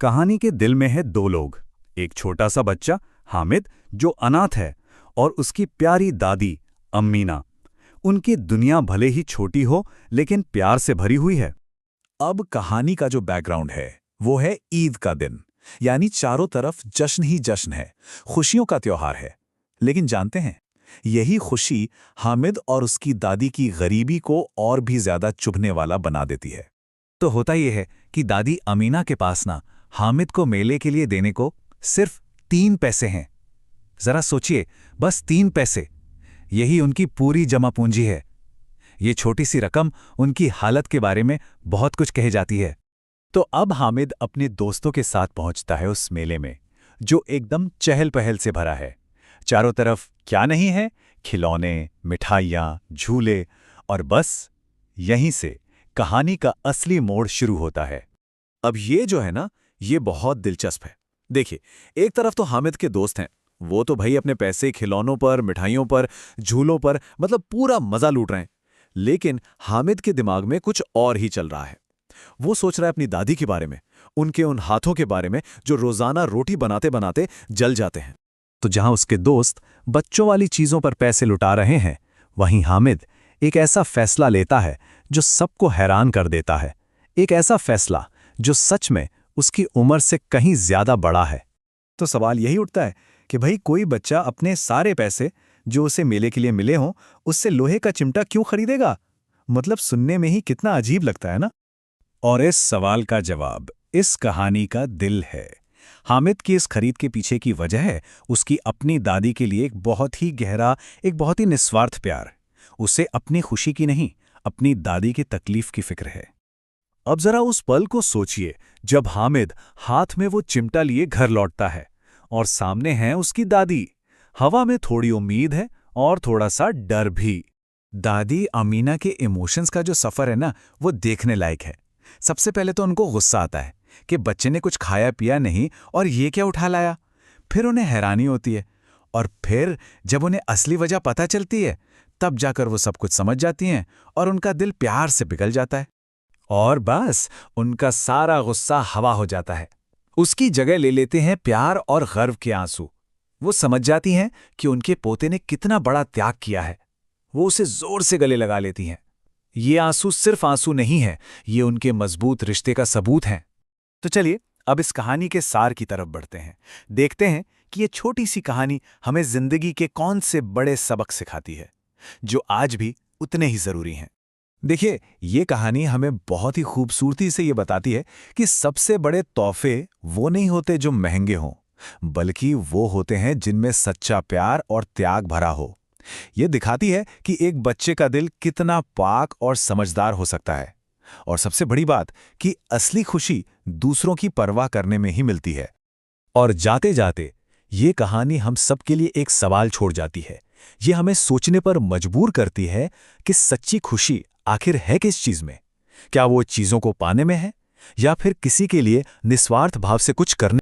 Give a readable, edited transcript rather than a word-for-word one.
कहानी के दिल में है दो लोग, एक छोटा सा बच्चा हामिद जो अनाथ है और उसकी प्यारी दादी अमीना। उनकी दुनिया भले ही छोटी हो लेकिन प्यार से भरी हुई है। अब कहानी का जो बैकग्राउंड है वो है ईद का दिन, यानी चारों तरफ जश्न ही जश्न है, खुशियों का त्योहार है। लेकिन जानते हैं, यही खुशी हामिद और उसकी दादी की गरीबी को और भी ज्यादा चुभने वाला बना देती है। तो होता यह है कि दादी अमीना के पास ना हामिद को मेले के लिए देने को सिर्फ 3 पैसे हैं। जरा सोचिए, बस 3 पैसे, यही उनकी पूरी जमा पूंजी है। ये छोटी सी रकम उनकी हालत के बारे में बहुत कुछ कह जाती है। तो अब हामिद अपने दोस्तों के साथ पहुंचता है उस मेले में, जो एकदम चहल पहल से भरा है। चारों तरफ क्या नहीं है, खिलौने, मिठाइयाँ, झूले, और बस यहीं से कहानी का असली मोड़ शुरू होता है। अब ये जो है ना, ये बहुत दिलचस्प है। देखिए, एक तरफ तो हामिद के दोस्त हैं, वो तो भाई अपने पैसे खिलौनों पर, मिठाइयों पर, झूलों पर, मतलब पूरा मजा लूट रहे हैं। लेकिन हामिद के दिमाग में कुछ और ही चल रहा है। वो सोच रहा है अपनी दादी के बारे में, उनके उन हाथों के बारे में जो रोजाना रोटी बनाते बनाते जल जाते हैं। तो जहां उसके दोस्त बच्चों वाली चीजों पर पैसे लुटा रहे हैं, वहीं हामिद एक ऐसा फैसला लेता है जो सबको हैरान कर देता है। एक ऐसा फैसला जो सच में उसकी उम्र से कहीं ज्यादा बड़ा है। तो सवाल यही उठता है कि भाई कोई बच्चा अपने सारे पैसे जो उसे मेले के लिए मिले हों, उससे लोहे का चिमटा क्यों खरीदेगा? मतलब सुनने में ही कितना अजीब लगता है ना। और इस सवाल का जवाब इस कहानी का दिल है। हामिद की इस खरीद के पीछे की वजह है उसकी अपनी दादी के लिए एक बहुत ही गहरा, एक बहुत ही निस्वार्थ प्यार। उसे अपनी खुशी की नहीं, अपनी दादी की तकलीफ की फिक्र है। अब जरा उस पल को सोचिए जब हामिद हाथ में वो चिमटा लिए घर लौटता है और सामने है उसकी दादी। हवा में थोड़ी उम्मीद है और थोड़ा सा डर भी। दादी अमीना के इमोशंस का जो सफर है ना, वो देखने लायक है। सबसे पहले तो उनको गुस्सा आता है कि बच्चे ने कुछ खाया पिया नहीं और ये क्या उठा लाया। फिर उन्हें हैरानी होती है, और फिर जब उन्हें असली वजह पता चलती है, तब जाकर वो सब कुछ समझ जाती हैं और उनका दिल प्यार से पिघल जाता है। और बस उनका सारा गुस्सा हवा हो जाता है। उसकी जगह ले लेते हैं प्यार और गर्व के आंसू। वो समझ जाती हैं कि उनके पोते ने कितना बड़ा त्याग किया है। वो उसे जोर से गले लगा लेती हैं। ये आंसू सिर्फ आंसू नहीं है, ये उनके मजबूत रिश्ते का सबूत हैं। तो चलिए अब इस कहानी के सार की तरफ बढ़ते हैं। देखते हैं कि ये छोटी सी कहानी हमें जिंदगी के कौन से बड़े सबक सिखाती है, जो आज भी उतने ही जरूरी हैं। देखिए, ये कहानी हमें बहुत ही खूबसूरती से ये बताती है कि सबसे बड़े तोहफे वो नहीं होते जो महंगे हों, बल्कि वो होते हैं जिनमें सच्चा प्यार और त्याग भरा हो। ये दिखाती है कि एक बच्चे का दिल कितना पाक और समझदार हो सकता है। और सबसे बड़ी बात कि असली खुशी दूसरों की परवाह करने में ही मिलती है। और जाते जाते ये कहानी हम सबके लिए एक सवाल छोड़ जाती है। ये हमें सोचने पर मजबूर करती है कि सच्ची खुशी आखिर है किस चीज में? क्या वो चीजों को पाने में है, या फिर किसी के लिए निस्वार्थ भाव से कुछ करने